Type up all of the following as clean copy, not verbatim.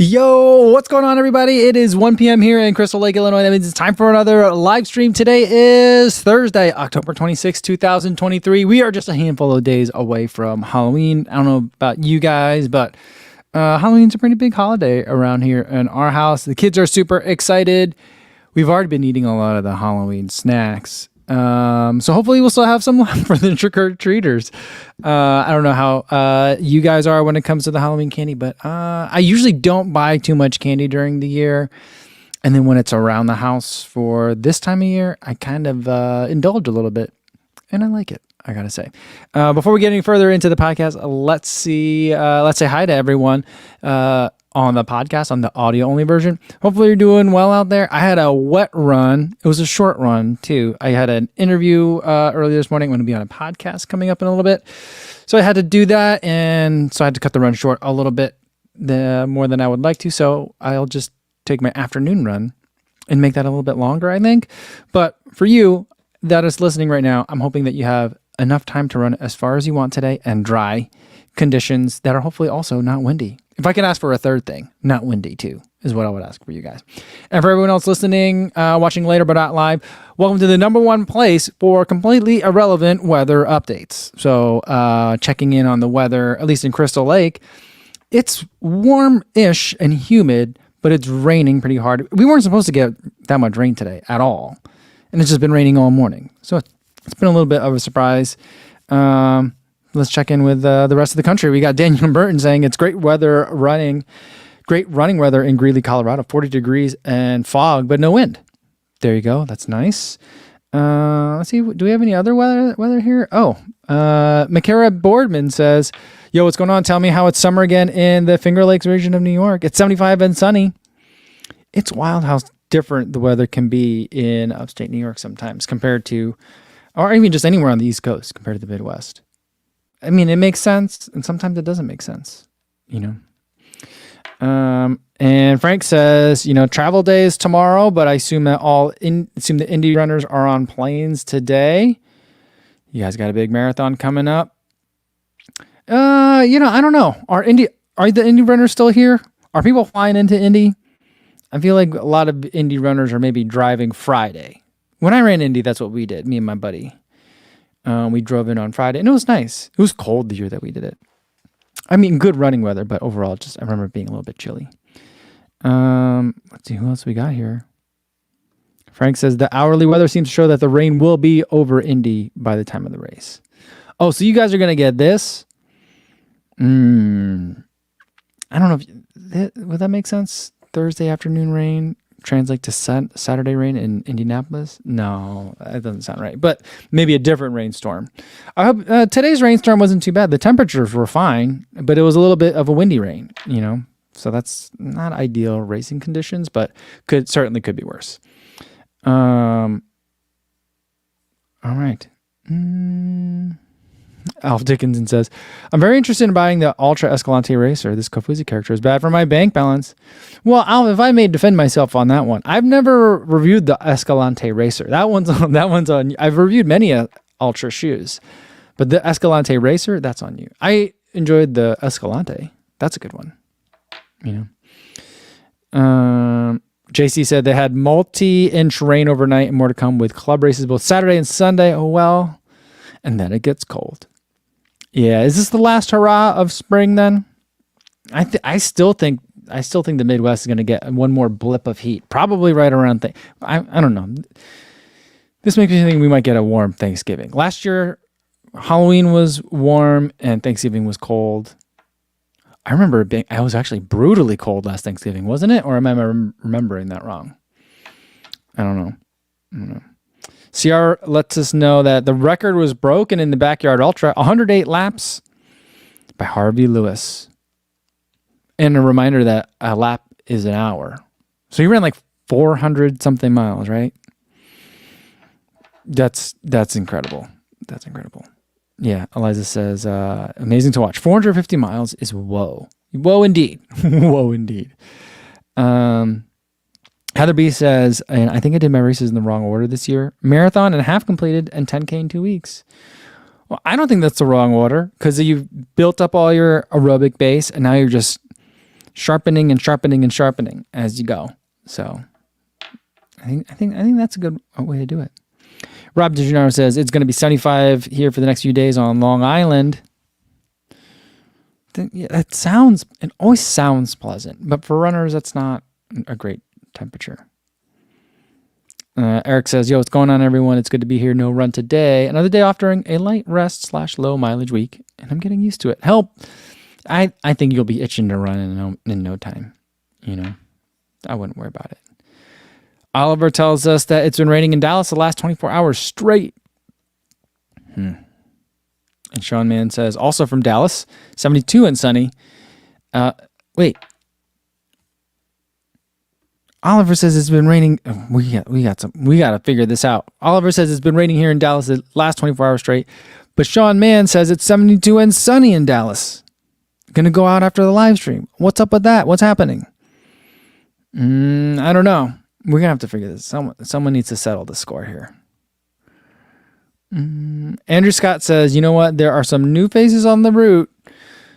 Yo, what's going on, everybody? It is 1 p.m. here in Crystal Lake, Illinois. That means it's time for another live stream. Today is Thursday, October 26, 2023. We are just a handful of days away from Halloween. I don't know about you guys, but Halloween's a pretty big holiday around here in our house. The kids are super excited. We've already been eating a lot of the Halloween snacks. So hopefully we'll still have some left for the trick-or-treaters. I don't know how you guys are when it comes to the Halloween candy, but I usually don't buy too much candy during the year. And then when it's around the house for this time of year, I kind of indulge a little bit, and I like it, I gotta say. Before we get any further into the podcast, let's say hi to everyone on the podcast, on the audio-only version. Hopefully you're doing well out there. I had a wet run. It was a short run, too. I had an interview earlier this morning. I'm going to be on a podcast coming up in a little bit. So I had to do that, and so I had to cut the run short a little bit more than I would like to. So I'll just take my afternoon run and make that a little bit longer, I think. But for you that is listening right now, I'm hoping that you have enough time to run as far as you want today and dry conditions that are hopefully also not windy. If I could ask for a third thing, not windy too, is what I would ask for you guys. And for everyone else listening, watching later but not live, welcome to the number one place for completely irrelevant weather updates. So checking in on the weather, at least in Crystal Lake, it's warm-ish and humid, but it's raining pretty hard. We weren't supposed to get that much rain today at all, and it's just been raining all morning. So it's been a little bit of a surprise. Let's check in with the rest of the country. We got Daniel Burton saying it's great running weather in Greeley, Colorado, 40 degrees and fog, but no wind. There you go. That's nice. Let's see. Do we have any other weather here? Oh, Makara Boardman says, yo, what's going on? Tell me how it's summer again in the Finger Lakes region of New York. It's 75 and sunny. It's wild how different the weather can be in upstate New York sometimes compared to, or even just anywhere on the East Coast compared to the Midwest. I mean, it makes sense, and sometimes it doesn't make sense, you know. And Frank says, travel day is tomorrow, but I assume that the Indy runners are on planes today. You guys got a big marathon coming up. I don't know. Are the Indy runners still here? Are people flying into Indy? I feel like a lot of Indy runners are maybe driving Friday. When I ran Indy, that's what we did, me and my buddy. We drove in on Friday, and it was nice. It was cold the year that we did it. I mean, good running weather, but overall, I remember it being a little bit chilly. Let's see, who else we got here? Frank says, the hourly weather seems to show that the rain will be over Indy by the time of the race. Oh, so you guys are going to get this? I don't know would that make sense? Thursday afternoon rain translate to Saturday rain in Indianapolis? No, that doesn't sound right. But maybe a different rainstorm. I hope today's rainstorm wasn't too bad. The temperatures were fine, but it was a little bit of a windy rain, So that's not ideal racing conditions, but certainly could be worse. All right. Alf Dickinson says, I'm very interested in buying the Ultra Escalante Racer. This Kofuzi character is bad for my bank balance. Well, Alf, if I may defend myself on that one, I've never reviewed the Escalante Racer. That one's on. I've reviewed many Ultra shoes, but the Escalante Racer, that's on you. I enjoyed the Escalante. That's a good one. JC said they had multi-inch rain overnight and more to come with club races both Saturday and Sunday. Oh, well. And then it gets cold. Yeah, is this the last hurrah of spring then? I still think the Midwest is going to get one more blip of heat, probably right around I don't know. This makes me think we might get a warm Thanksgiving. Last year, Halloween was warm and Thanksgiving was cold. I remember I was actually brutally cold last Thanksgiving, wasn't it? Or am I remembering that wrong? I don't know. CR lets us know that the record was broken in the Backyard Ultra, 108 laps by Harvey Lewis. And a reminder that a lap is an hour. So he ran like 400 something miles, right? That's incredible. That's incredible. Yeah, Eliza says, amazing to watch. 450 miles is whoa. Whoa indeed. Whoa indeed. Heather B says, and I think I did my races in the wrong order this year. Marathon and half completed and 10K in 2 weeks. Well, I don't think that's the wrong order because you've built up all your aerobic base and now you're just sharpening and sharpening and sharpening as you go. So I think that's a good way to do it. Rob DeGennaro says it's going to be 75 here for the next few days on Long Island. It always sounds pleasant, but for runners, that's not a great temperature. Eric says, yo, what's going on, everyone? It's good to be here. No run today. Another day off during a light rest / low mileage week, and I'm getting used to it. Help. I think you'll be itching to run in no time. I wouldn't worry about it. Oliver tells us that it's been raining in Dallas the last 24 hours straight. And Sean Mann says, also from Dallas, 72 and sunny. Wait. Oliver says it's been raining. Oh, we got to figure this out. Oliver says it's been raining here in Dallas the last 24 hours straight. But Sean Mann says it's 72 and sunny in Dallas. Gonna go out after the live stream. What's up with that? What's happening? I don't know. We're gonna have to figure this. Someone needs to settle the score here. Andrew Scott says, you know what? There are some new faces on the route.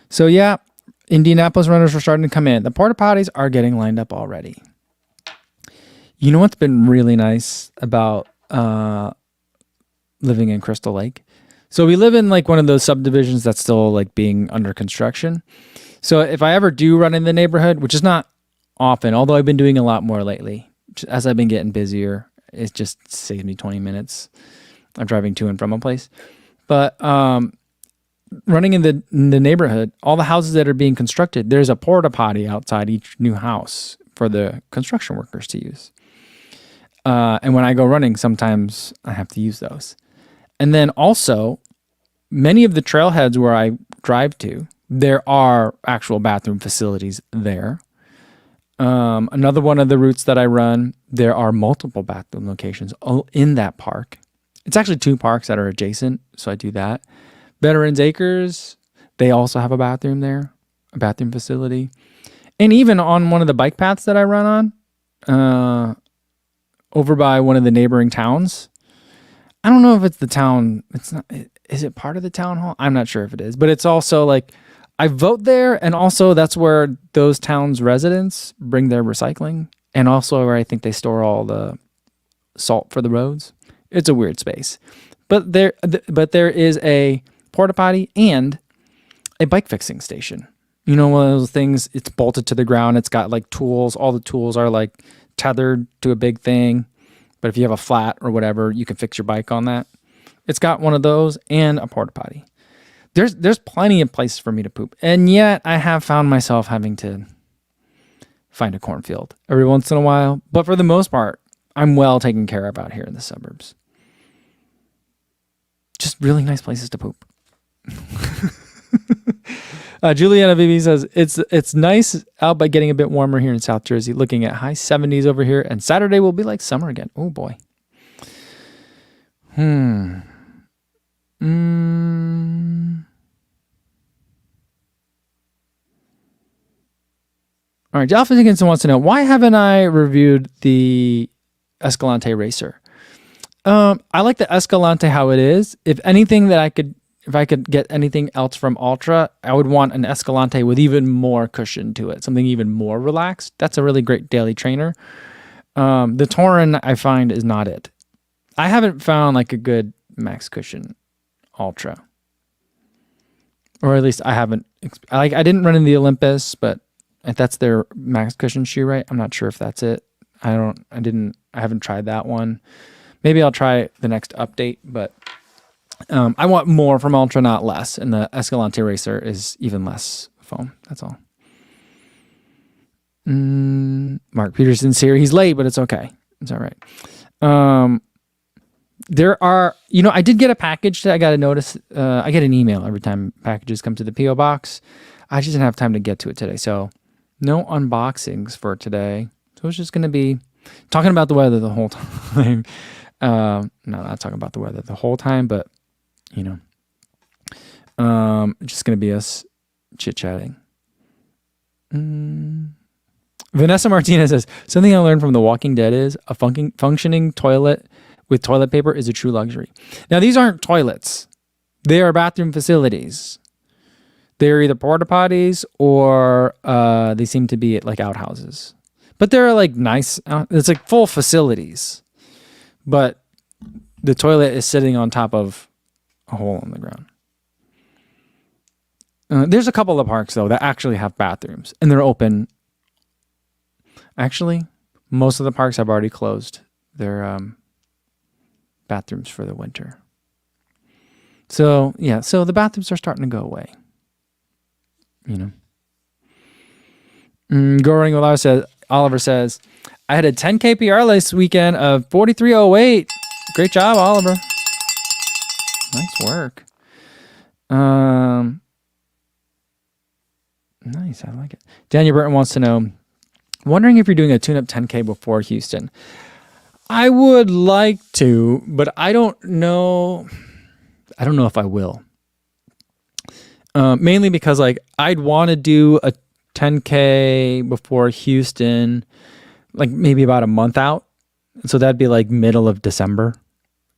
So yeah, Indianapolis runners are starting to come in. The porta potties are getting lined up already. You know what's been really nice about living in Crystal Lake? So we live in like one of those subdivisions that's still like being under construction. So if I ever do run in the neighborhood, which is not often, although I've been doing a lot more lately, as I've been getting busier, it just saves me 20 minutes of driving to and from a place. But running in the neighborhood, all the houses that are being constructed, there's a porta potty outside each new house for the construction workers to use. And when I go running, sometimes I have to use those. And then also, many of the trailheads where I drive to, there are actual bathroom facilities there. Another one of the routes that I run, there are multiple bathroom locations in that park. It's actually 2 parks that are adjacent, so I do that. Veterans Acres, they also have a bathroom there, a bathroom facility. And even on one of the bike paths that I run on, over by one of the neighboring towns, I don't know if it's the town. It's not. Is it part of the town hall? I'm not sure if it is, but it's also like I vote there, and also that's where those towns' residents bring their recycling, and also where I think they store all the salt for the roads. It's a weird space, but there is a porta potty and a bike fixing station. You know, one of those things. It's bolted to the ground. It's got like tools. All the tools are like tethered to a big thing. But if you have a flat or whatever, you can fix your bike on that. It's got one of those and a porta potty. There's plenty of places for me to poop. And yet I have found myself having to find a cornfield every once in a while. But for the most part, I'm well taken care of out here in the suburbs. Just really nice places to poop. Juliana Vivi says, it's nice out by getting a bit warmer here in South Jersey, looking at high 70s over here, and Saturday will be like summer again. Oh, boy. All right, Alpha Dickinson wants to know, why haven't I reviewed the Escalante Racer? I like the Escalante how it is. If I could get anything else from Ultra, I would want an Escalante with even more cushion to it, something even more relaxed. That's a really great daily trainer. The Torin, I find, is not it. I haven't found like a good max cushion Ultra. Or at least I haven't. I didn't run in the Olympus, but if that's their max cushion shoe, right? I'm not sure if that's it. I haven't tried that one. Maybe I'll try the next update, but I want more from Ultra, not less. And the Escalante Racer is even less foam. That's all. Mark Peterson's here. He's late, but it's okay. It's all right. There are, I did get a package that I got to notice. I get an email every time packages come to the P.O. box. I just didn't have time to get to it today. So no unboxings for today. So it's just going to be talking about the weather the whole time. No, not talking about the weather the whole time, but just going to be us chit-chatting. Vanessa Martinez says, something I learned from The Walking Dead is a functioning toilet with toilet paper is a true luxury. Now, these aren't toilets. They are bathroom facilities. They're either porta potties or they seem to be like outhouses. But they're like nice. It's like full facilities. But the toilet is sitting on top of a hole in the ground. There's a couple of parks, though, that actually have bathrooms. And they're open. Actually, most of the parks have already closed their bathrooms for the winter. So, yeah. So the bathrooms are starting to go away. Goring Oliver says, I had a 10K PR last weekend of 43:08. Great job, Oliver. Nice work. Nice, I like it. Daniel Burton wants to know, wondering if you're doing a tune-up 10K before Houston. I would like to, but I don't know. I don't know if I will. Mainly because like I'd want to do a 10K before Houston, like maybe about a month out. So that'd be like middle of December.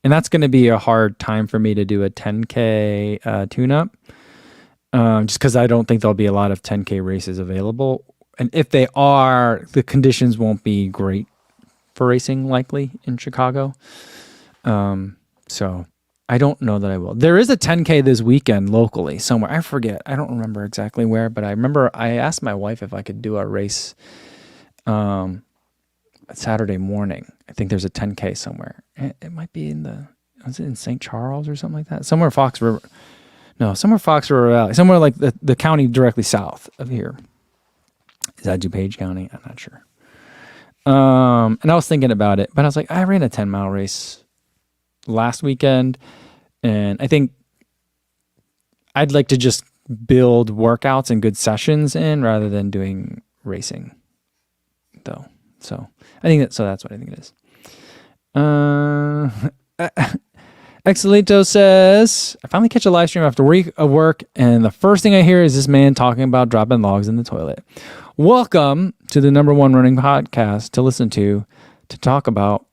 And that's going to be a hard time for me to do a 10K tune-up. Just because I don't think there'll be a lot of 10K races available. And if they are, the conditions won't be great for racing likely in Chicago. So I don't know that I will. There is a 10K this weekend locally somewhere. I forget. I don't remember exactly where, but I remember I asked my wife if I could do a race Saturday morning. I think there's a 10K somewhere. It might be was it in St. Charles or something like that? Somewhere Fox River. No, somewhere Fox River Valley. Somewhere like the county directly south of here. Is that DuPage County? I'm not sure. And I was thinking about it, but I was like, I ran a 10-mile race last weekend, and I think I'd like to just build workouts and good sessions in rather than doing racing, though. So that's what I think it is. Excelito says, I finally catch a live stream after a week of work, and the first thing I hear is this man talking about dropping logs in the toilet. Welcome to the number one running podcast to listen to talk about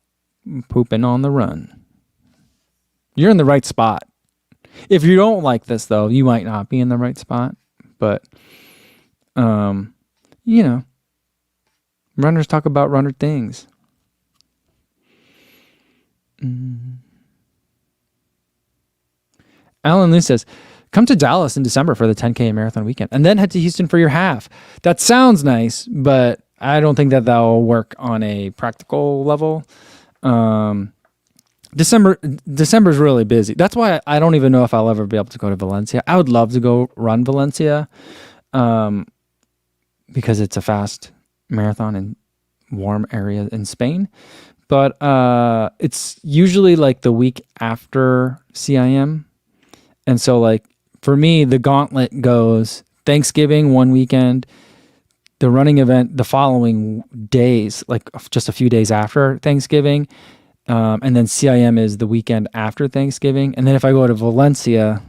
pooping on the run. You're in the right spot. If you don't like this, though, you might not be in the right spot. But, runners talk about runner things. Alan Lee says, come to Dallas in December for the 10K marathon weekend, and then head to Houston for your half. That sounds nice, but I don't think that will work on a practical level. December is really busy. That's why I don't even know if I'll ever be able to go to Valencia. I would love to go run Valencia because it's a fast marathon in warm area in Spain. But it's usually like the week after CIM. And so like for me, the gauntlet goes Thanksgiving one weekend, the running event the following days, like just a few days after Thanksgiving. And then CIM is the weekend after Thanksgiving. And then if I go to Valencia,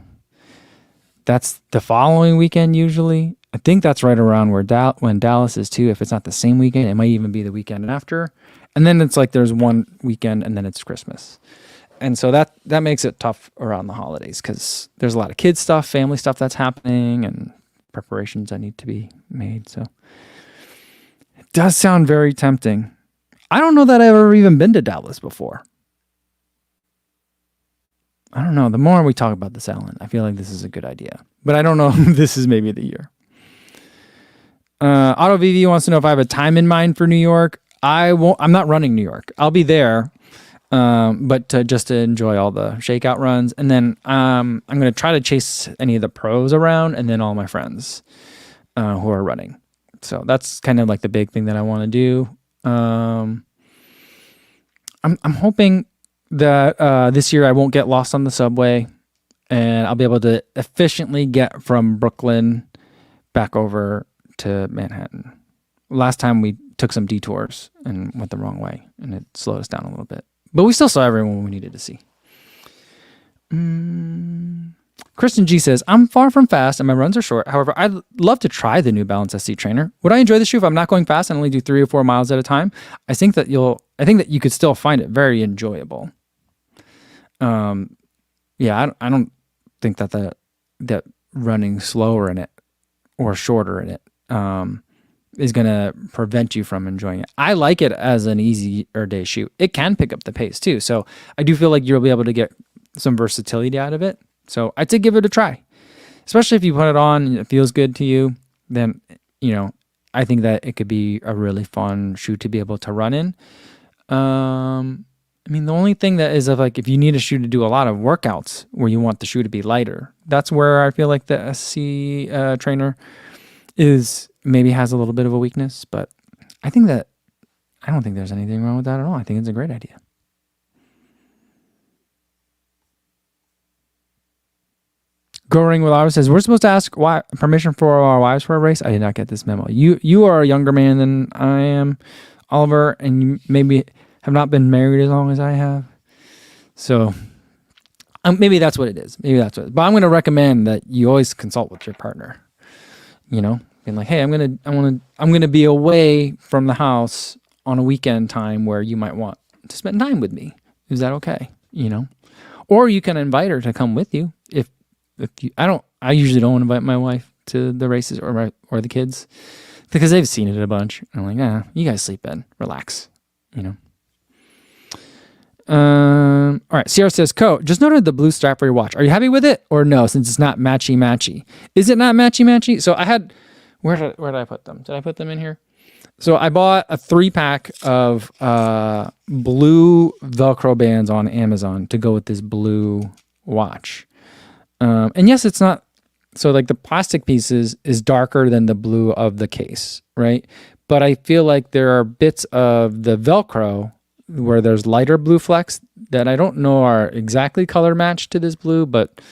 that's the following weekend usually. I think that's right around when Dallas is too. If it's not the same weekend, it might even be the weekend after. And then it's like there's one weekend and then it's Christmas. And so that makes it tough around the holidays because there's a lot of kids stuff, family stuff that's happening, and preparations that need to be made. So it does sound very tempting. I don't know that I've ever even been to Dallas before. I don't know. The more we talk about this, Alan, I feel like this is a good idea. But I don't know if this is maybe the year. Auto VV wants to know if I have a time in mind for New York. I'm not running New York. I'll be there. But just to enjoy all the shakeout runs. And then I'm going to try to chase any of the pros around and then all my friends who are running. So that's kind of like the big thing that I want to do. I'm hoping that this year I won't get lost on the subway and I'll be able to efficiently get from Brooklyn back over to Manhattan. Last time we took some detours and went the wrong way and it slowed us down a little bit. But we still saw everyone we needed to see. Kristen G says, I'm far from fast and my runs are short. However, I'd love to try the New Balance SC Trainer. Would I enjoy the shoe if I'm not going fast and only do 3 or 4 miles at a time? I think that you could still find it very enjoyable. I don't think that running slower in it or shorter in it is going to prevent you from enjoying it. I like it as an easier day shoe. It can pick up the pace too. So I do feel like you'll be able to get some versatility out of it. So I'd say give it a try, especially if you put it on and it feels good to you. Then, I think that it could be a really fun shoe to be able to run in. The only thing that is like if you need a shoe to do a lot of workouts where you want the shoe to be lighter, that's where I feel like the SC trainer is maybe has a little bit of a weakness. But I don't think there's anything wrong with that at all. I think it's a great idea. Going with Oliver says, we're supposed to ask permission for our wives for a race. I did not get this memo. You are a younger man than I am, Oliver, and you maybe have not been married as long as I have. So maybe that's what it is. But I'm going to recommend that you always consult with your partner. Being like, hey, I'm gonna be away from the house on a weekend time where you might want to spend time with me. Is that okay? Or you can invite her to come with you. If you, I usually don't invite my wife to the races or the kids because they've seen it a bunch. I'm like, you guys sleep in, relax. All right. CR says, just noted the blue strap for your watch. Are you happy with it or no? Since it's not matchy. Is it not matchy? So I had, where did I put them? Did I put them in here? So I bought a 3-pack of blue Velcro bands on Amazon to go with this blue watch. And yes, it's not, so like the plastic pieces is darker than the blue of the case, right? But I feel like there are bits of the Velcro where there's lighter blue flecks that I don't know are exactly color matched to this blue, but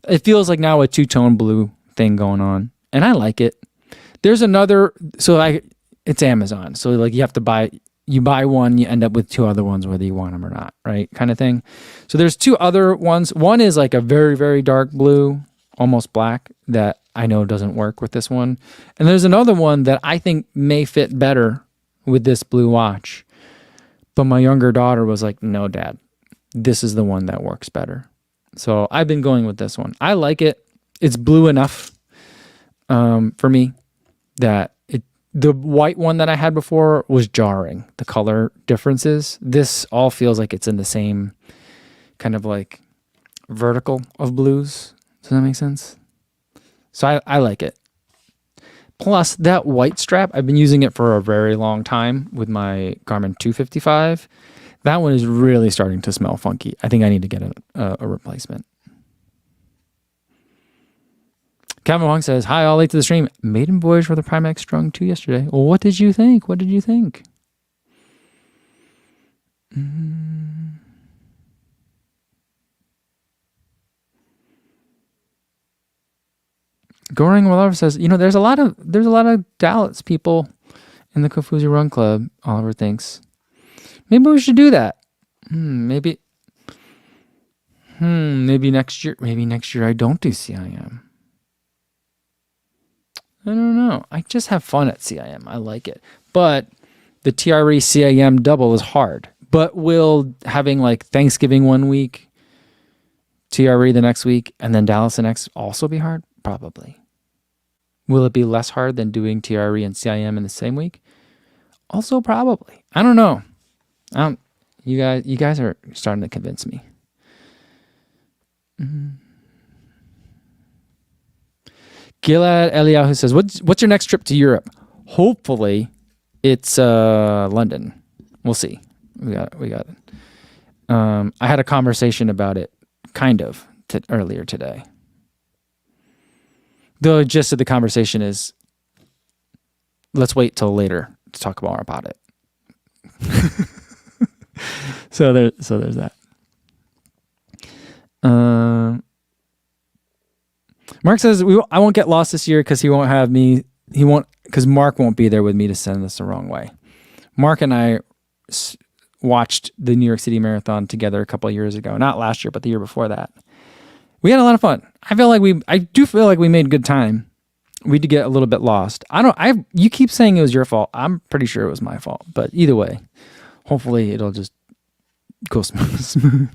it feels like now a two-tone blue thing going on. And I like it. There's another, it's Amazon. So like you buy one, you end up with 2 other ones whether you want them or not, right? Kind of thing. So there's 2 other ones. One is like a very, very dark blue, almost black, that I know doesn't work with this one. And there's another one that I think may fit better with this blue watch. But my younger daughter was like, no, Dad, this is the one that works better. So I've been going with this one. I like it. It's blue enough for me that the white one that I had before was jarring, the color differences. This all feels like it's in the same kind of like vertical of blues. Does that make sense? So I like it. Plus, that white strap, I've been using it for a very long time with my Garmin 255. That one is really starting to smell funky. I think I need to get a replacement. Calvin Wong says, hi, all late to the stream. Maiden voyage for the Primax Strung 2 yesterday. Well, what did you think? Goring Oliver says, there's a lot of Dallas people in the Kofuzi Run Club, Oliver thinks. Maybe we should do that. Maybe next year. Maybe next year I don't do CIM. I don't know. I just have fun at CIM. I like it. But the TRE CIM double is hard. But will having like Thanksgiving one week, TRE the next week, and then Dallas the next also be hard? Probably. Will it be less hard than doing TRE and CIM in the same week? Also probably. I don't know. You guys are starting to convince me. Gilad Eliyahu says, what's your next trip to Europe? Hopefully it's London. We'll see. We got it. I had a conversation about it kind of earlier today. The gist of the conversation is, let's wait till later to talk more about it. So there's that. Mark says I won't get lost this year because he won't have me. Because Mark won't be there with me to send us the wrong way. Mark and I watched the New York City Marathon together a couple of years ago. Not last year, but the year before that. We had a lot of fun. I do feel like we made good time. We did get a little bit lost. You keep saying it was your fault. I'm pretty sure it was my fault. But either way, hopefully it'll just go smooth.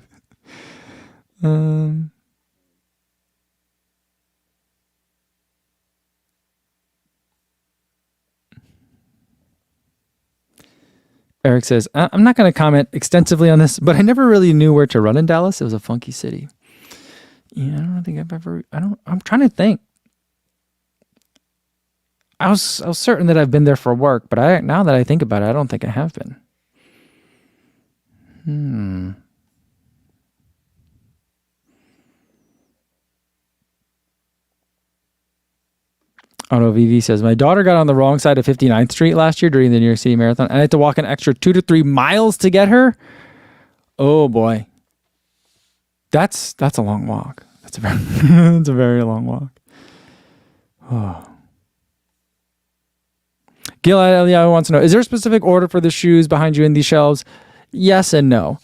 Eric says, I'm not going to comment extensively on this, but I never really knew where to run in Dallas. It was a funky city. Yeah, I don't think I've ever, I'm trying to think. I was certain that I've been there for work, but now that I think about it, I don't think I have been. Auto VV says, my daughter got on the wrong side of 59th Street last year during the New York City Marathon, and I had to walk an extra 2 to 3 miles to get her. Oh boy. That's a long walk. That's a very long walk. Oh. Gil wants to know, is there a specific order for the shoes behind you in these shelves? Yes and no.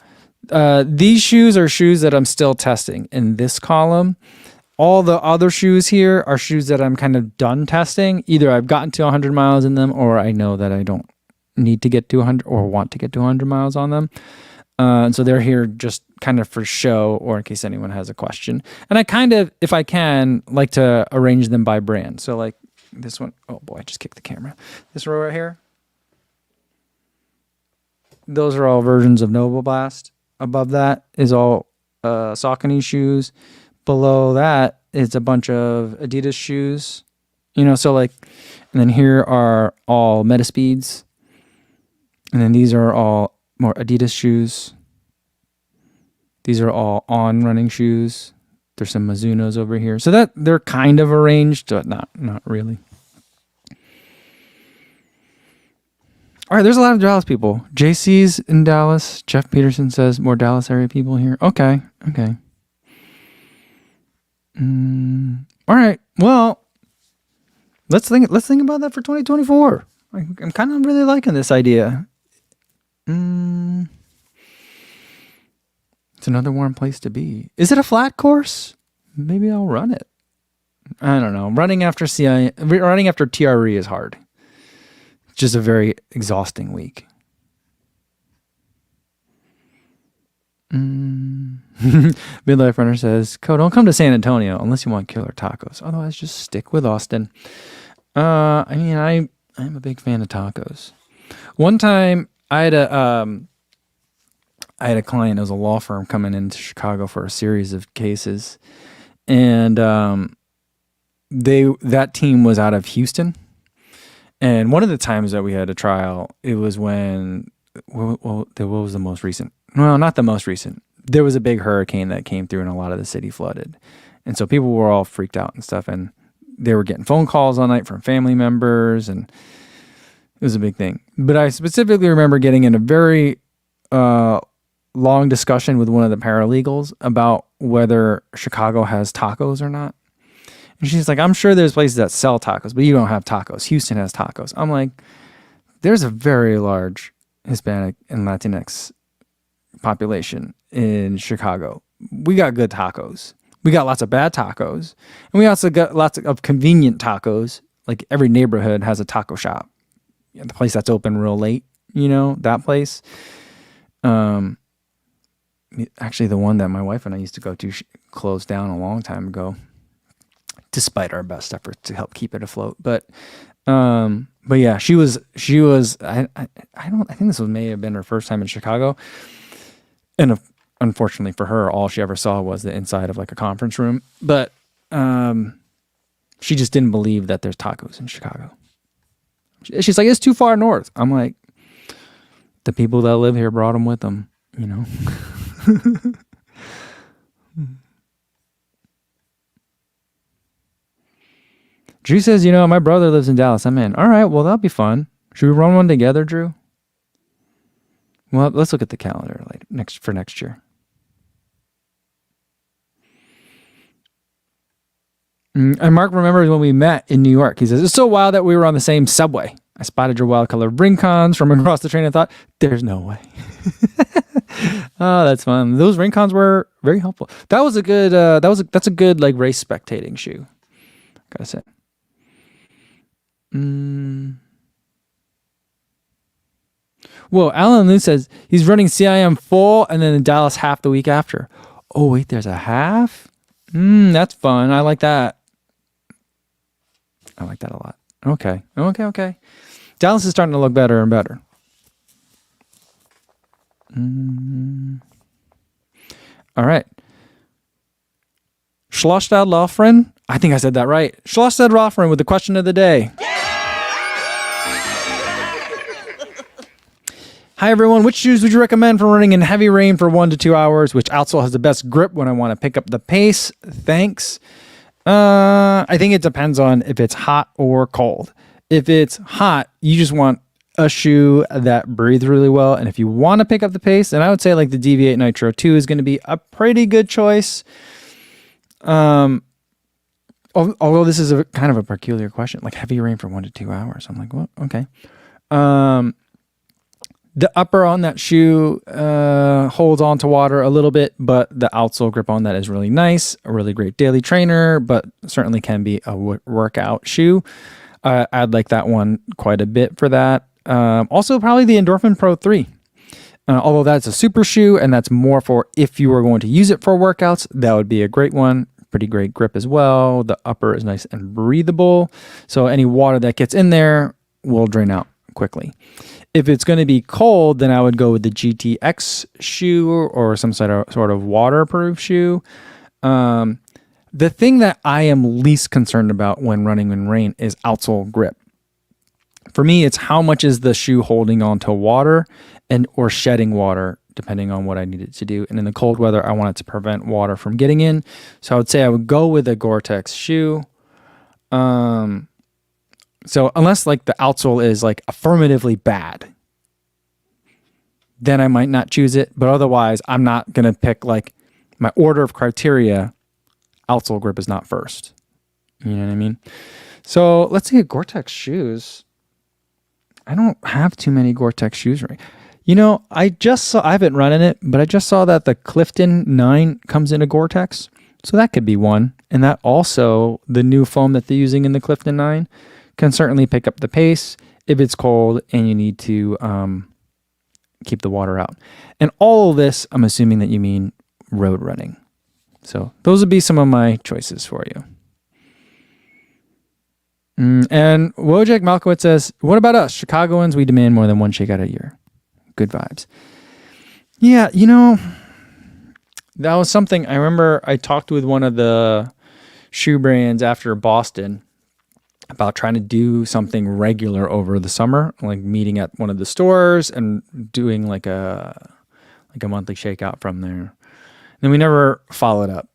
These shoes are shoes that I'm still testing in this column. All the other shoes here are shoes that I'm kind of done testing. Either I've gotten to 100 miles in them, or I know that I don't need to get to 100 or want to get to 100 miles on them. And so they're here just kind of for show or in case anyone has a question. And I kind of, if I can, like to arrange them by brand. So like this one, oh boy, I just kicked the camera. This row right here. Those are all versions of Noble Blast. Above that is all Saucony shoes. Below that is a bunch of Adidas shoes. So like, and then here are all Metaspeeds. And then these are all more Adidas shoes. These are all On running shoes. There's some Mizunos over here. So that they're kind of arranged, but not really. All right, there's a lot of Dallas people. JC's in Dallas. Jeff Peterson says more Dallas area people here. Okay. All right. Well, let's think about that for 2024. I'm kind of really liking this idea. It's another warm place to be. Is it a flat course? Maybe I'll run it. I don't know. Running after TRE is hard. It's just a very exhausting week. Midlife Runner says, "Co, don't come to San Antonio unless you want killer tacos. Otherwise, just stick with Austin." I'm a big fan of tacos. One time, I had a client. It was a law firm coming into Chicago for a series of cases, and that team was out of Houston. And one of the times that we had a trial, it was when what was the most recent? Well, not the most recent. There was a big hurricane that came through and a lot of the city flooded. And so people were all freaked out and stuff. And they were getting phone calls all night from family members. And it was a big thing. But I specifically remember getting in a very long discussion with one of the paralegals about whether Chicago has tacos or not. And she's like, I'm sure there's places that sell tacos, but you don't have tacos. Houston has tacos. I'm like, there's a very large Hispanic and Latinx population in Chicago. We got good tacos. We got lots of bad tacos. And we also got lots of convenient tacos. Like every neighborhood has a taco shop. The place that's open real late, that place. Actually, the one that my wife and I used to go to closed down a long time ago, despite our best efforts to help keep it afloat. But yeah, she was. I think this may have been her first time in Chicago, and unfortunately for her, all she ever saw was the inside of like a conference room. But she just didn't believe that there's tacos in Chicago. She's like, it's too far north. I'm like, the people that live here brought them with them, Drew says, my brother lives in Dallas. I'm in. All right, well, that'll be fun. Should we run one together, Drew? Well, let's look at the calendar for next year. And Mark remembers when we met in New York. He says, it's so wild that we were on the same subway. I spotted your wild colored Rincons from across the train and thought, there's no way. Oh, that's fun. Those Rincons were very helpful. That was a good, that's a good like race spectating shoe. Gotta say. Whoa, Alan Lou says he's running CIM full and then in Dallas half the week after. Oh, wait, there's a half? That's fun. I like that. I like that a lot. Okay. Dallas is starting to look better and better. All right. Schlostad Lofren. I think I said that right. Schlostad Lofren with the question of the day. Hi, everyone. Which shoes would you recommend for running in heavy rain for 1 to 2 hours? Which outsole has the best grip when I want to pick up the pace? Thanks. I think it depends on if it's hot or cold. If it's hot, you just want a shoe that breathes really well. And if you want to pick up the pace, then I would say like the Deviate Nitro 2 is going to be a pretty good choice. Although this is a kind of a peculiar question, like heavy rain for 1 to 2 hours. I'm like, well, okay. The upper on that shoe holds on to water a little bit, but the outsole grip on that is really nice. A really great daily trainer, but certainly can be a workout shoe. I'd like that one quite a bit for that. Also, probably the Endorphin Pro 3. Although that's a super shoe, and that's more for if you were going to use it for workouts, that would be a great one. Pretty great grip as well. The upper is nice and breathable, so any water that gets in there will drain out quickly. If it's going to be cold, then I would go with the GTX shoe or some sort of waterproof shoe. The thing that I am least concerned about when running in rain is outsole grip. For me, it's how much is the shoe holding on to water or shedding water, depending on what I need it to do. And in the cold weather, I want it to prevent water from getting in. So I would say I would go with a Gore-Tex shoe. So unless like the outsole is like affirmatively bad, then I might not choose it. But otherwise, I'm not going to pick like my order of criteria. Outsole grip is not first. You know what I mean? So let's see, Gore-Tex shoes. I don't have too many Gore-Tex shoes right. You know, I haven't run in it, but I just saw that the Clifton 9 comes in a Gore-Tex. So that could be one. And that also, the new foam that they're using in the Clifton 9 can certainly pick up the pace if it's cold and you need to keep the water out. And all of this, I'm assuming that you mean road running. So those would be some of my choices for you. And Wojak Malkowitz says, what about us? Chicagoans, we demand more than one shakeout a year. Good vibes. Yeah, you know, that was something I remember I talked with one of the shoe brands after Boston about trying to do something regular over the summer, like meeting at one of the stores and doing like a monthly shakeout from there. And we never followed up.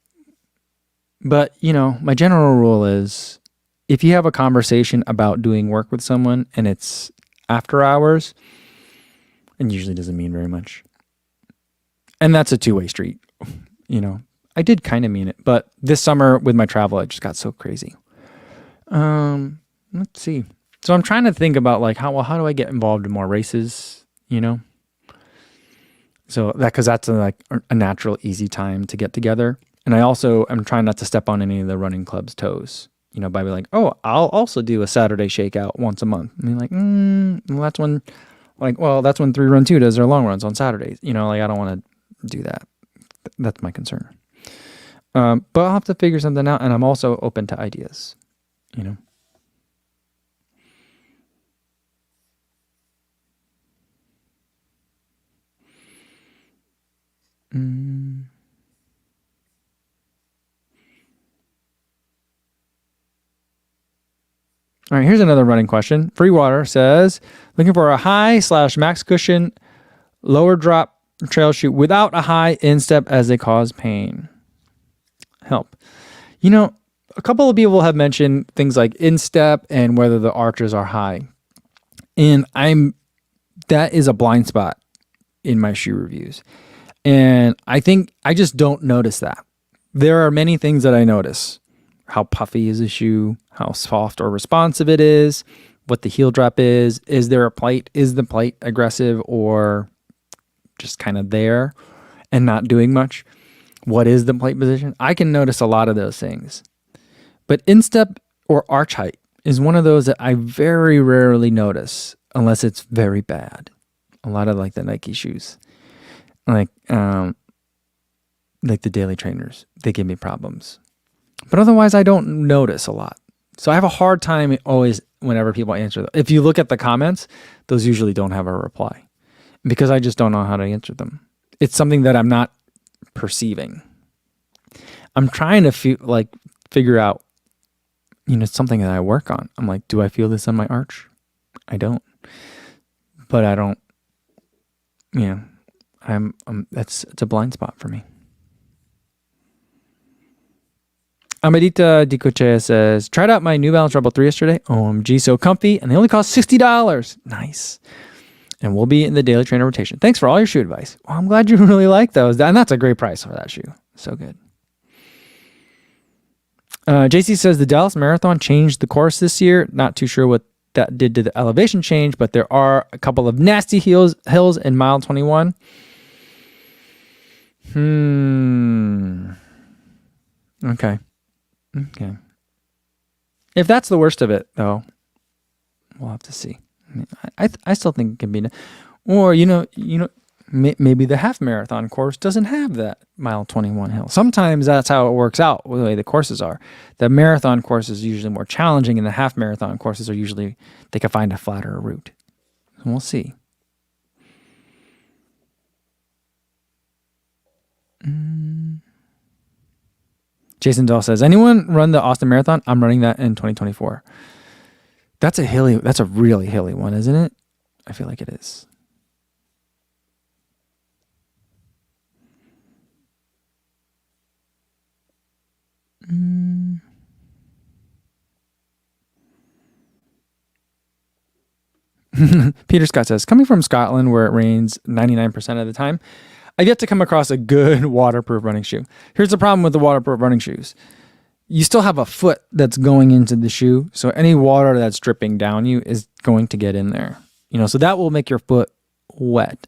But, you know, my general rule is if you have a conversation about doing work with someone and it's after hours, it usually doesn't mean very much. And that's a two-way street. You know, I did kind of mean it, but this summer with my travel, it just got so crazy. Let's see. So I'm trying to think about like how do I get involved in more races, you know? So because that's a natural, easy time to get together. And I also am trying not to step on any of the running club's toes, you know, by being like, oh, I'll also do a Saturday shakeout once a month. I mean, like, well, that's when 3 Run 2 does their long runs on Saturdays. You know, like I don't want to do that. That's my concern. But I'll have to figure something out. And I'm also open to ideas, you know. All right, here's another running question. Free Water says, looking for a high/max cushion, lower drop trail shoe without a high instep as they cause pain. Help. You know, a couple of people have mentioned things like instep and whether the arches are high. And that is a blind spot in my shoe reviews. And I think I just don't notice that. There are many things that I notice. How puffy is a shoe, how soft or responsive it is, what the heel drop is there a plate, is the plate aggressive or just kind of there and not doing much? What is the plate position? I can notice a lot of those things. But instep or arch height is one of those that I very rarely notice unless it's very bad. A lot of like the Nike shoes, like the daily trainers, they give me problems. But otherwise, I don't notice a lot. So I have a hard time always whenever people answer. If you look at the comments, those usually don't have a reply. because I just don't know how to answer them. It's something that I'm not perceiving. I'm trying to figure out, it's something that I work on. I'm like, do I feel this on my arch? I don't. But I don't, it's a blind spot for me. Amadita Dicochea says, tried out my New Balance Rebel 3 yesterday. OMG, so comfy. And they only cost $60. Nice. And we'll be in the daily trainer rotation. Thanks for all your shoe advice. Well, I'm glad you really like those. And that's a great price for that shoe. So good. JC says the Dallas Marathon changed the course this year. Not too sure what that did to the elevation change, but there are a couple of nasty hills in mile 21. Okay. If that's the worst of it, though, we'll have to see. I still think it can be, or maybe the half marathon course doesn't have that mile 21 hill. Sometimes that's how it works out the way the courses are. The marathon course is usually more challenging, and the half marathon courses are usually, they can find a flatter route. And we'll see. Jason Dahl says, anyone run the Austin Marathon? I'm running that in 2024. That's a really hilly one, isn't it? I feel like it is. Peter Scott says, coming from Scotland where it rains 99% of the time, I've yet to come across a good waterproof running shoe. Here's the problem with the waterproof running shoes. You still have a foot that's going into the shoe, so any water that's dripping down you is going to get in there. So that will make your foot wet.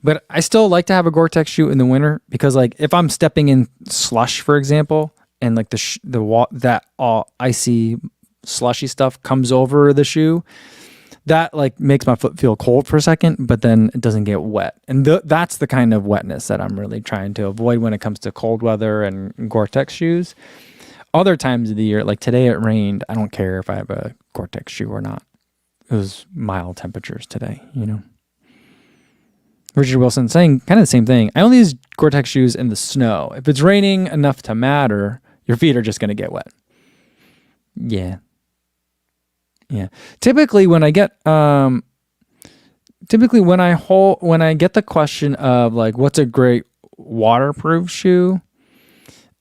But I still like to have a Gore-Tex shoe in the winter because, like, if I'm stepping in slush, for example, and like that icy slushy stuff comes over the shoe, that like makes my foot feel cold for a second, but then it doesn't get wet. And that's the kind of wetness that I'm really trying to avoid when it comes to cold weather and Gore-Tex shoes. Other times of the year, like today it rained. I don't care if I have a Gore-Tex shoe or not. It was mild temperatures today, Richard Wilson saying kind of the same thing. I only use Gore-Tex shoes in the snow. If it's raining enough to matter, your feet are just going to get wet. Yeah. Typically when I get when I get the question of like what's a great waterproof shoe,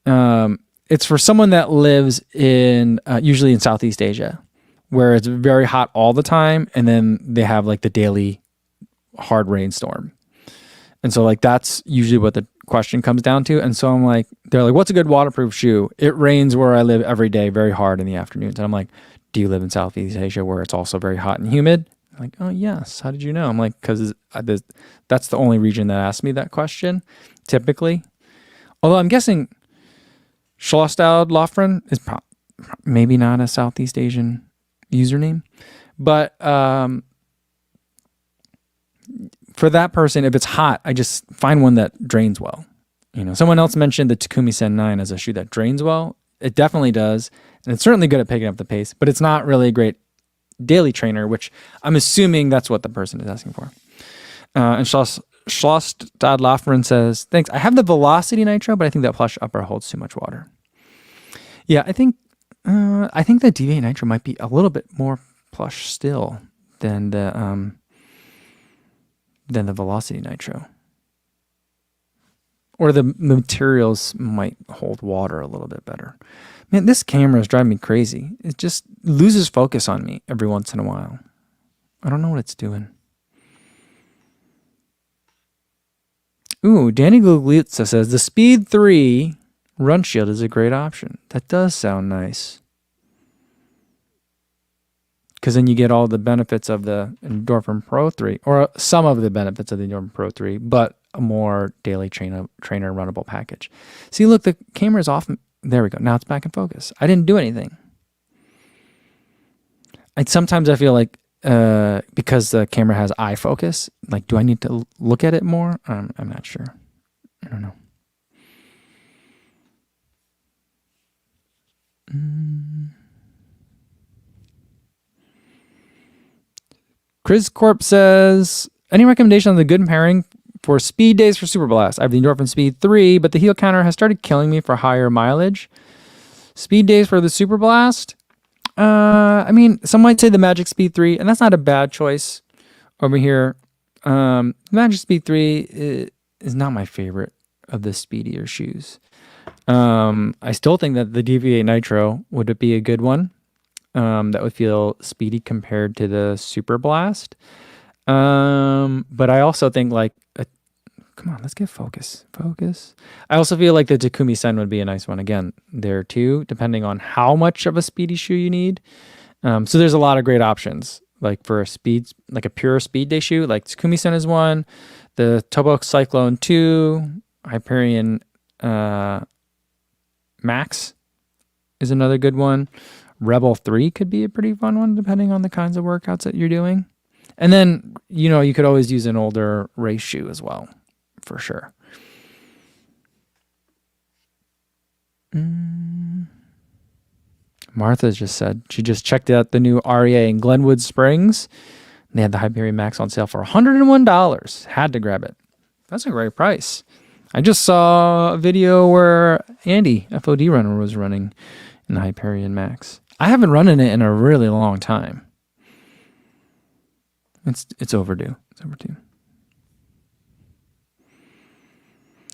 it's for someone that lives in usually in Southeast Asia, where it's very hot all the time, and then they have like the daily hard rainstorm. And so like that's usually what the question comes down to. And so I'm like, they're like, what's a good waterproof shoe? It rains where I live every day, very hard in the afternoons. And I'm like, do you live in Southeast Asia where it's also very hot and humid? I'm like, oh yes. How did you know? I'm like, because that's the only region that asked me that question, typically. Although I'm guessing Schlostad Lofgren is maybe not a Southeast Asian username, but for that person, if it's hot, I just find one that drains well. Someone else mentioned the Takumi Sen 9 as a shoe that drains well. It definitely does. And it's certainly good at picking up the pace, but it's not really a great daily trainer, which I'm assuming that's what the person is asking for. And Schlostad Lofgren says, thanks. I have the Velocity Nitro, but I think that plush upper holds too much water. Yeah, I think the Deviate Nitro might be a little bit more plush still than the Velocity Nitro. Or the materials might hold water a little bit better. Man, this camera is driving me crazy. It just loses focus on me every once in a while. I don't know what it's doing. Ooh, Danny Guglielza says, the Speed 3 Run Shield is a great option. That does sound nice. Because then you get all the benefits of the Endorphin Pro 3, or some of the benefits of the Endorphin Pro 3, but a more daily trainer runnable package. See, look, the camera's off. There we go. Now it's back in focus. I didn't do anything. Sometimes I feel like because the camera has eye focus, like, do I need to look at it more? I'm not sure. I don't know. Chris Corp says, Any recommendation on the good pairing for speed days for Super Blast? I have the Endorphin Speed 3, but the heel counter has started killing me for higher mileage. Speed days for the Super Blast? I mean, some might say the Magic Speed 3, and that's not a bad choice over here. Magic Speed 3 is not my favorite of the speedier shoes. I still think that the DV8 Nitro would be a good one. That would feel speedy compared to the Super Blast. But I also think like, come on, let's get focus. I also feel like the Takumi Sen would be a nice one again there too, depending on how much of a speedy shoe you need. So there's a lot of great options. Like for a speed, like a pure speed day shoe, like Takumi Sen is one, the Tobo Cyclone 2, Hyperion Max is another good one. Rebel 3 could be a pretty fun one depending on the kinds of workouts that you're doing. And then, you could always use an older race shoe as well, for sure. Martha just said she just checked out the new REA in Glenwood Springs. They had the Hyperion Max on sale for $101. Had to grab it. That's a great price. I just saw a video where Andy, FOD runner, was running in the Hyperion Max. I haven't run in it in a really long time. It's overdue.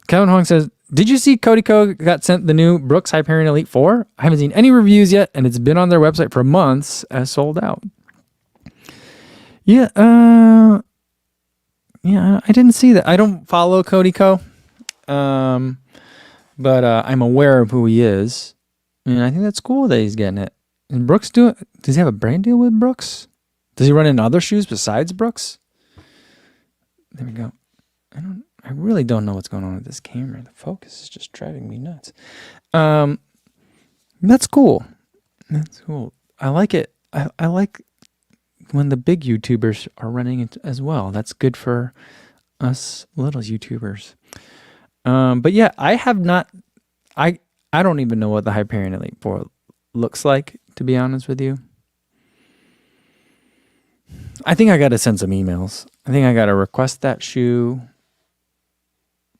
Kevin Hong says, did you see Cody Co got sent the new Brooks Hyperion Elite 4? I haven't seen any reviews yet, and it's been on their website for months as sold out. Yeah, I didn't see that. I don't follow Cody Co, but I'm aware of who he is, and I think that's cool that he's getting it. And Brooks does he have a brand deal with Brooks? Does he run in other shoes besides Brooks? There we go. I really don't know what's going on with this camera. The focus is just driving me nuts. That's cool. I like it. I like when the big YouTubers are running it as well. That's good for us little YouTubers. But yeah, I have not. I don't even know what the Hyperion Elite 4 looks like, to be honest with you. I think I got to send some emails. I think I got to request that shoe.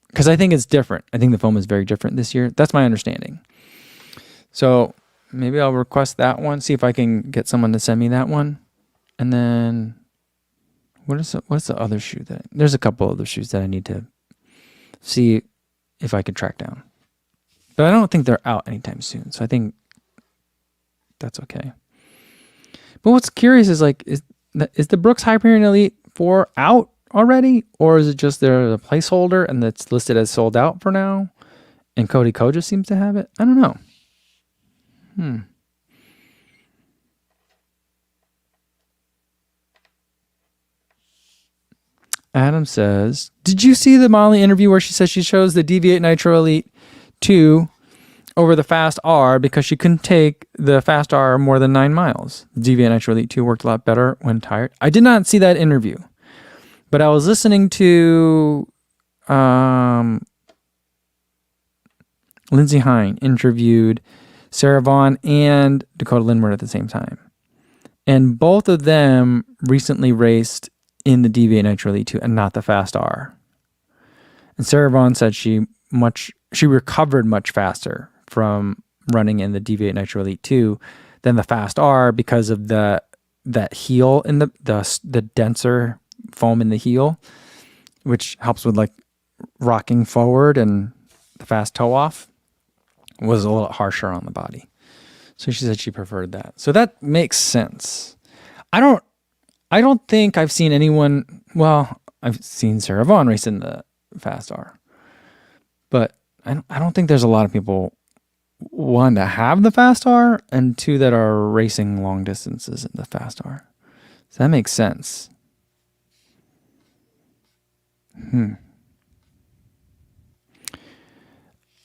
Because I think it's different. I think the foam is very different this year. That's my understanding. So maybe I'll request that one. See if I can get someone to send me that one. And then what's the other shoe that... There's a couple other shoes that I need to see if I could track down. But I don't think they're out anytime soon. So I think that's okay. But what's curious is like, is the Brooks Hyperion Elite 4 out already, or is it just they're a placeholder and it's listed as sold out for now, and Cody Co just seems to have it? I don't know. Adam says, did you see the Molly interview where she says she chose the DV8 Nitro Elite 2 over the Fast R because she couldn't take the Fast R more than 9 miles? The DV8 Nitro Elite 2 worked a lot better when tired. I did not see that interview. But I was listening to Lindsey Hine interviewed Sarah Vaughn and Dakota Lindward at the same time. And both of them recently raced in the DV8 Nitro Elite 2 and not the Fast R. And Sarah Vaughn said she recovered much faster from running in the DV8 Nitro Elite 2 than the Fast R because of that heel in the denser foam in the heel, which helps with like rocking forward, and the fast toe off was a little harsher on the body. So she said she preferred that. So that makes sense. I don't think I've seen anyone, well, I've seen Sarah Vaughn race in the Fast R, but I don't think there's a lot of people, one, that have the Fast R, and two, that are racing long distances in the Fast R. So that makes sense.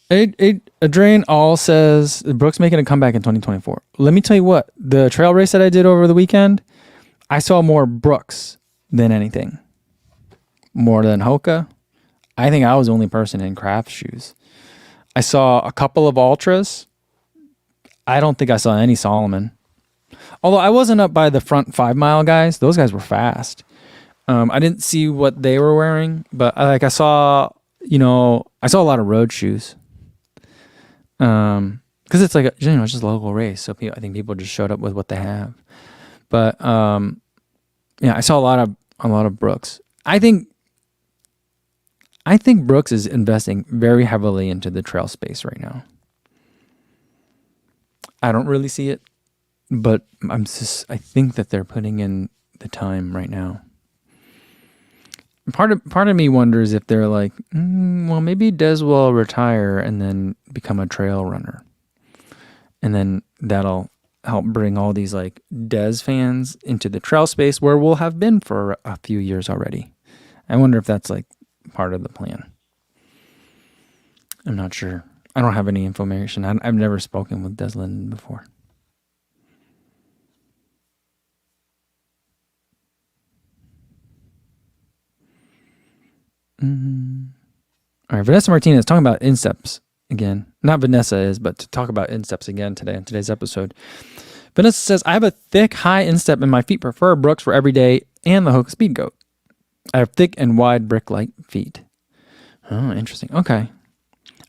Adrain All says Brooks making a comeback in 2024. Let me tell you what, the trail race that I did over the weekend, I saw more Brooks than anything. More than Hoka. I think I was the only person in craft shoes. I saw a couple of Ultras. I don't think I saw any Solomon. Although I wasn't up by the front 5 mile guys. Those guys were fast. I didn't see what they were wearing, but I saw, I saw a lot of road shoes. Because it's like it's just a local race, so I think people just showed up with what they have. But yeah, I saw a lot of Brooks. I think Brooks is investing very heavily into the trail space right now. I don't really see it, but I think that they're putting in the time right now. Part of me wonders if they're like, well, maybe Des will retire and then become a trail runner, and then that'll help bring all these like Des fans into the trail space where we'll have been for a few years already. I wonder if that's like part of the plan. I'm not sure. I don't have any information. I've never spoken with Des Linden before. All right, Vanessa Martinez talking about insteps again. Not Vanessa is, but to talk about insteps again today in today's episode. Vanessa says, I have a thick, high instep and my feet prefer Brooks for every day and the Hoka Speed Goat. I have thick and wide brick-like feet. Oh, interesting. Okay.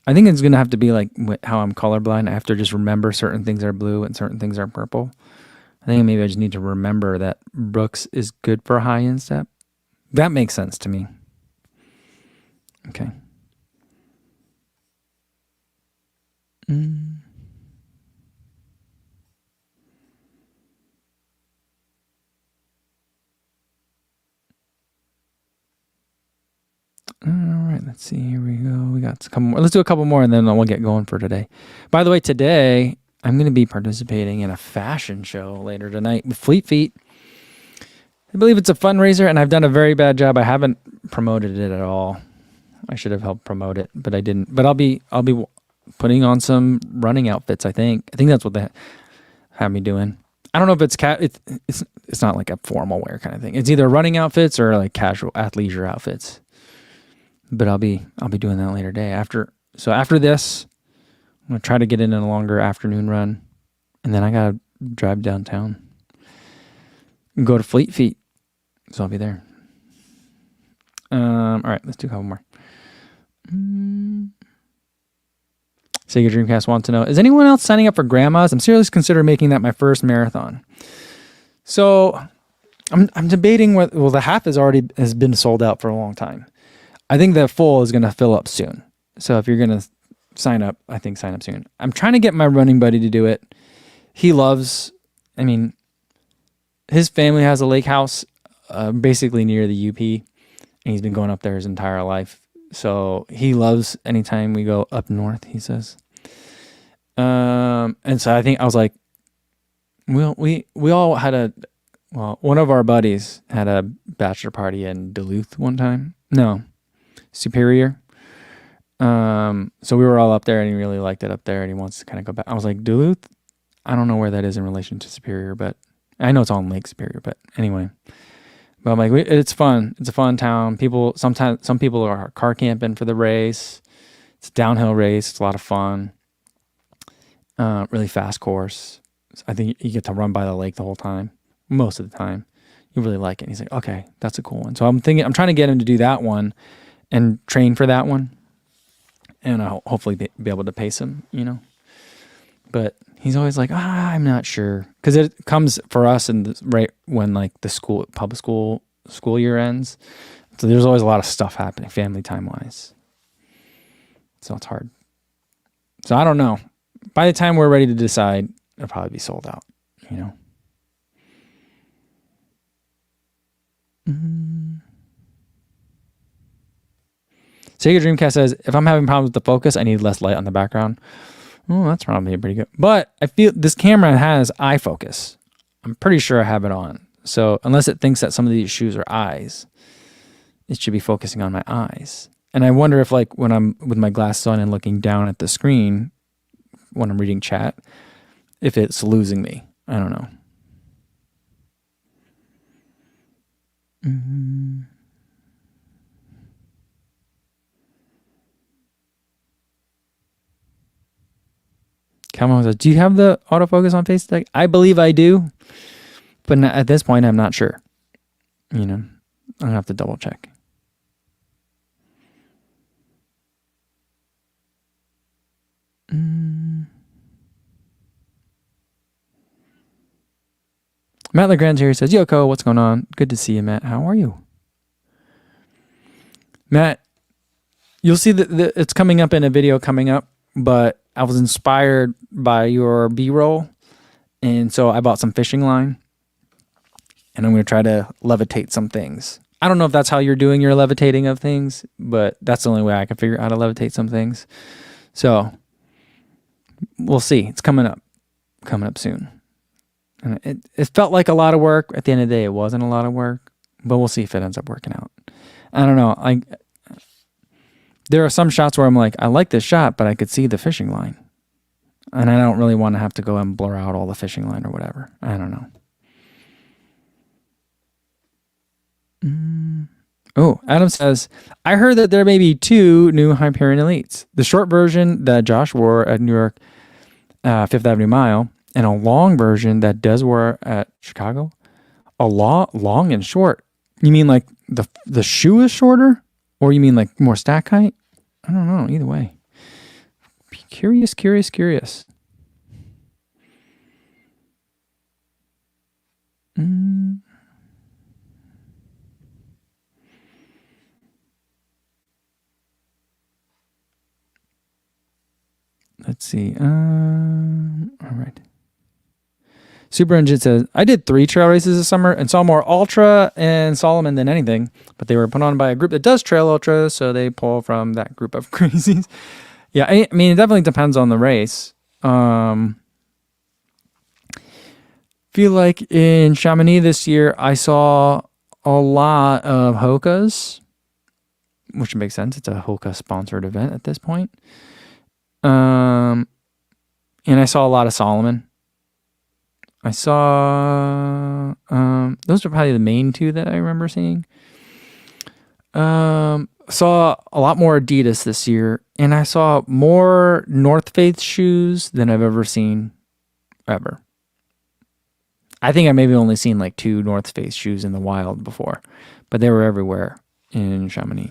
I think it's going to have to be like how I'm colorblind. I have to just remember certain things are blue and certain things are purple. I think maybe I just need to remember that Brooks is good for a high instep. That makes sense to me. Okay. All right, let's see. Here we go. We got a couple more. Let's do a couple more and then we'll get going for today. By the way, today I'm going to be participating in a fashion show later tonight with Fleet Feet. I believe it's a fundraiser and I've done a very bad job. I haven't promoted it at all. I should have helped promote it, but I didn't. But I'll be putting on some running outfits, I think. I think that's what they have me doing. I don't know if it's not like a formal wear kind of thing. It's either running outfits or like casual athleisure outfits. But I'll be doing that later day. After this, I'm gonna try to get in a longer afternoon run, and then I gotta drive downtown and go to Fleet Feet. So I'll be there. All right, let's do a couple more. Sega Dreamcast wants to know, is anyone else signing up for grandmas? I'm seriously considering making that my first marathon. So I'm debating what, well, the half has been sold out for a long time. I think the full is going to fill up soon. So if you're going to sign up, I think sign up soon. I'm trying to get my running buddy to do it. He loves, his family has a lake house basically near the UP, and he's been going up there his entire life. So he loves anytime we go up north, he says. And so I was like, we all had one of our buddies had a bachelor party in Duluth one time. No, Superior. So we were all up there and he really liked it up there and he wants to kind of go back. I was like, Duluth? I don't know where that is in relation to Superior, but I know it's on Lake Superior, but anyway. But I'm like, it's fun. It's a fun town. Some people are car camping for the race. It's a downhill race. It's a lot of fun. Really fast course. I think you get to run by the lake the whole time. Most of the time. You really like it. And he's like, okay, that's a cool one. So I'm trying to get him to do that one and train for that one. And I'll hopefully be able to pace him, But he's always like, I'm not sure. Because it comes for us right when like the public school year ends. So there's always a lot of stuff happening family time wise. So it's hard. So I don't know. By the time we're ready to decide, it'll probably be sold out, Sega Dreamcast says, if I'm having problems with the focus, I need less light on the background. Oh, that's probably pretty good. But I feel this camera has eye focus. I'm pretty sure I have it on. So unless it thinks that some of these shoes are eyes, it should be focusing on my eyes. And I wonder if like when I'm with my glasses on and looking down at the screen when I'm reading chat, if it's losing me. I don't know. Calvin says, do you have the autofocus on FaceTime? I believe I do, but at this point, I'm not sure. I'm gonna have to double check. Matt Legrand here says, Yoko, what's going on? Good to see you, Matt. How are you? Matt, you'll see that it's coming up in a video coming up, but I was inspired by your B-roll, and so I bought some fishing line, and I'm going to try to levitate some things. I don't know if that's how you're doing your levitating of things, but that's the only way I can figure out how to levitate some things. So we'll see. It's coming up soon. And it felt like a lot of work. At the end of the day, it wasn't a lot of work, but we'll see if it ends up working out. I don't know. There are some shots where I'm like, I like this shot, but I could see the fishing line. And I don't really want to have to go and blur out all the fishing line or whatever. I don't know. Oh, Adam says, I heard that there may be 2 new Hyperion Elites. The short version that Josh wore at New York Fifth Avenue Mile, and a long version that Des wore at Chicago. A long and short. You mean like the shoe is shorter? Or you mean like more stack height? I don't know. Either way. Curious. Let's see. All right. Super Engine says, I did 3 trail races this summer and saw more Ultra and Solomon than anything, but they were put on by a group that does trail ultra, so they pull from that group of crazies. Yeah, I mean, it definitely depends on the race. Feel like in Chamonix this year, I saw a lot of Hokas, which makes sense. It's a Hoka sponsored event at this point. And I saw a lot of Solomon. I saw, those are probably the main 2 that I remember seeing. Saw a lot more Adidas this year, and I saw more North Face shoes than I've ever seen ever. I think I maybe only seen like 2 North Face shoes in the wild before, but they were everywhere in Chamonix.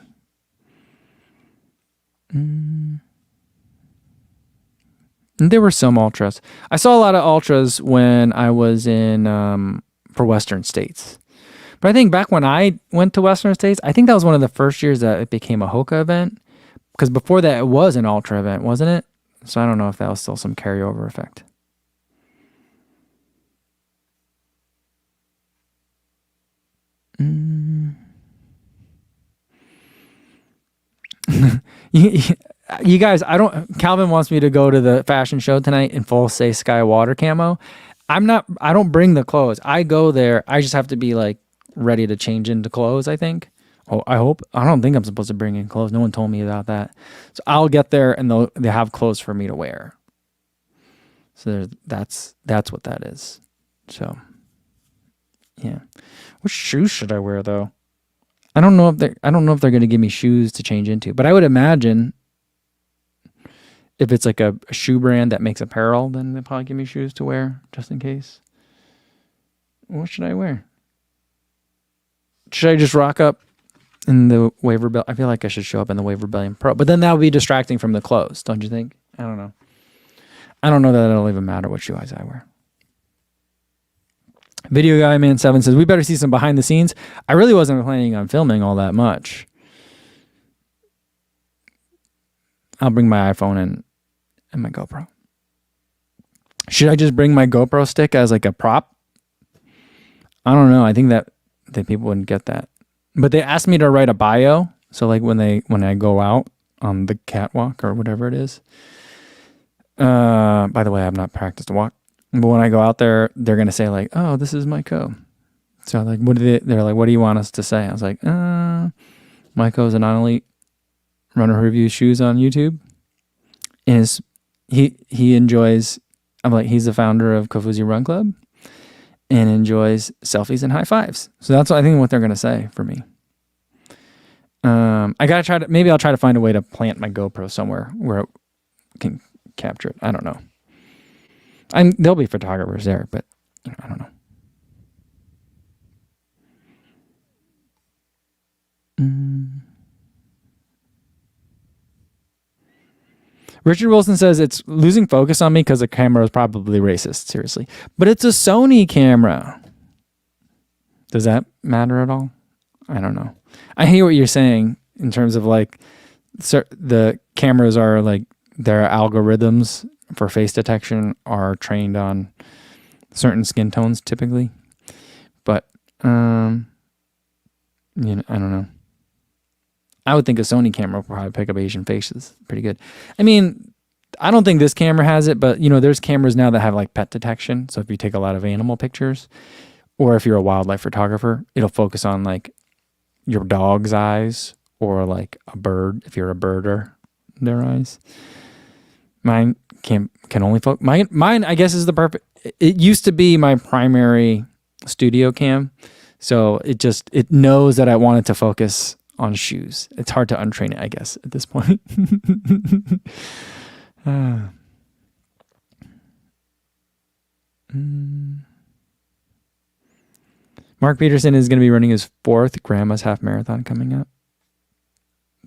And there were some ultras. I saw a lot of ultras when I was in for Western States. But I think back when I went to Western States, I think that was one of the first years that it became a Hoka event. Because before that, it was an ultra event, wasn't it? So I don't know if that was still some carryover effect. You guys, Calvin wants me to go to the fashion show tonight in full Say Sky water camo. I don't bring the clothes. I go there. I just have to be like ready to change into clothes, I think. Oh, I hope. I don't think I'm supposed to bring in clothes. No one told me about that. So I'll get there and they have clothes for me to wear. So that's what that is. So yeah. What shoes should I wear though? I don't know if they're going to give me shoes to change into, but I would imagine if it's like a shoe brand that makes apparel, then they'll probably give me shoes to wear just in case. What should I wear? Should I just rock up in the Wave Rebellion? I feel like I should show up in the Wave Rebellion Pro, but then that would be distracting from the clothes, don't you think? I don't know. I don't know that it'll even matter what shoe eyes I wear. Video Guy Man 7 says, we better see some behind the scenes. I really wasn't planning on filming all that much. I'll bring my iPhone and my GoPro. Should I just bring my GoPro stick as like a prop? I don't know. I think that people wouldn't get that. But they asked me to write a bio. So like when I go out on the catwalk or whatever it is. By the way, I've not practiced a walk. But when I go out there, they're going to say like, oh, this is Myco. So like, they're like, what do you want us to say? I was like, Myco is a non-elite runner who reviews shoes on YouTube. And he enjoys, I'm like, he's the founder of Kofuzi Run Club and enjoys selfies and high fives. So that's what I think what they're going to say for me. I got to maybe I'll try to find a way to plant my GoPro somewhere where it can capture it. I don't know. There'll be photographers there, but I don't know. Richard Wilson says it's losing focus on me because the camera is probably racist. Seriously. But it's a Sony camera. Does that matter at all? I don't know. I hear what you're saying in terms of like the cameras are like their algorithms for face detection are trained on certain skin tones typically. But, I don't know. I would think a Sony camera would probably pick up Asian faces pretty good. I mean, I don't think this camera has it, but there's cameras now that have like pet detection. So if you take a lot of animal pictures, or if you're a wildlife photographer, it'll focus on like your dog's eyes or like a bird, if you're a birder, their eyes. Mine can only focus. Mine, I guess, is the perfect. It used to be my primary studio cam. So it knows that I want it to focus on shoes. It's hard to untrain it, I guess, at this point. Mark Peterson is going to be running his 4th Grandma's Half Marathon coming up.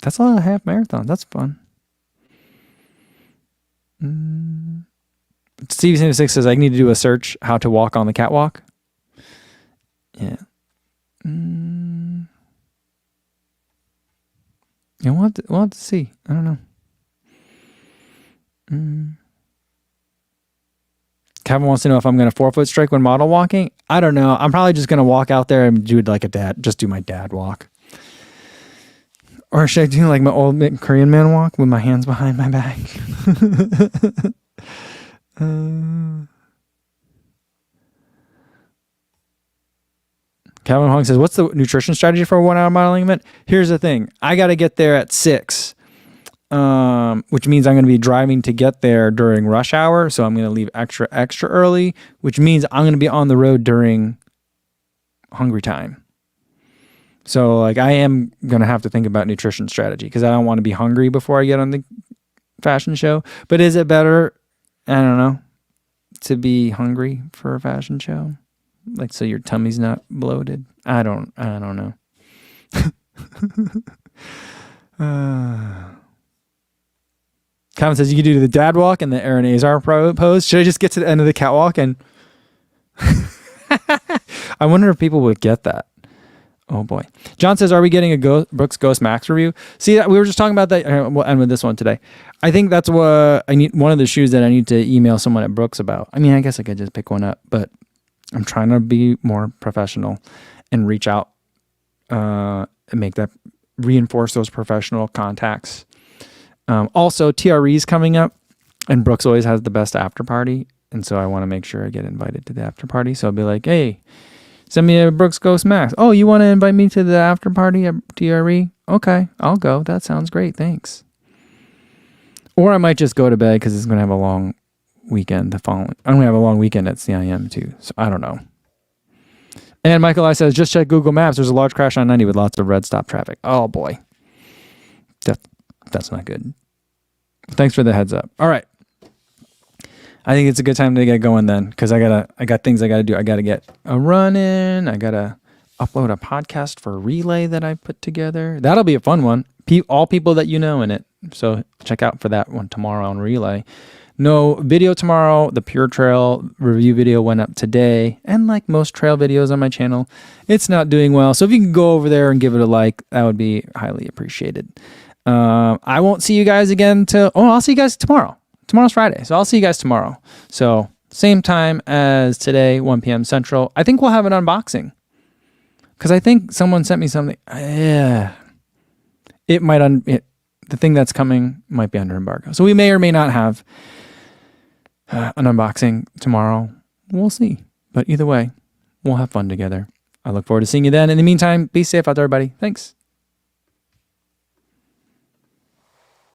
That's a lot of half marathons. That's fun. Steve76 says, I need to do a search how to walk on the catwalk. Yeah. Yeah, we'll have to see. I don't know. Kevin wants to know if I'm going to 4-foot strike when model walking. I don't know. I'm probably just going to walk out there and do it like just do my dad walk. Or should I do like my old Korean man walk with my hands behind my back? Calvin Hong says, what's the nutrition strategy for a 1-hour modeling event? Here's the thing. I got to get there at 6, which means I'm going to be driving to get there during rush hour. So I'm going to leave extra early, which means I'm going to be on the road during hungry time. So like I am going to have to think about nutrition strategy because I don't want to be hungry before I get on the fashion show. But is it better, I don't know, to be hungry for a fashion show? Like, so your tummy's not bloated. I don't know. Calvin says you could do the dad walk and the Aaron Azar pose. Should I just get to the end of the catwalk and? I wonder if people would get that. Oh boy. John says, are we getting a Brooks Ghost Max review? See, we were just talking about that. We'll end with this one today. I think that's what I need. One of the shoes that I need to email someone at Brooks about. I mean, I guess I could just pick one up, but I'm trying to be more professional and reach out and reinforce those professional contacts. Also, TRE is coming up, and Brooks always has the best after party, and so I want to make sure I get invited to the after party. So I'll be like, hey, send me a Brooks Ghost Max. Oh, you want to invite me to the after party at TRE? Okay, I'll go. That sounds great. Thanks. Or I might just go to bed because it's going to have a long weekend I'm going to have a long weekend at CIM too. So I don't know. And Michael I says, just check Google Maps. There's a large crash on 90 with lots of red stop traffic. Oh boy. That's not good. Thanks for the heads up. All right. I think it's a good time to get going then, because I got things I got to do. I got to get a run in. I got to upload a podcast for Relay that I put together. That'll be a fun one. All people that you know in it. So check out for that one tomorrow on Relay. No video tomorrow. The Pure Trail review video went up today. And like most trail videos on my channel, it's not doing well. So if you can go over there and give it a like, that would be highly appreciated. I won't see you guys again I'll see you guys tomorrow. Tomorrow's Friday. So I'll see you guys tomorrow. So same time as today, 1 p.m. Central. I think we'll have an unboxing. Because I think someone sent me something. Yeah. It might, the thing that's coming might be under embargo. So we may or may not have an unboxing tomorrow. We'll see. But either way, we'll have fun together. I look forward to seeing you then. In the meantime, be safe out there, everybody. Thanks.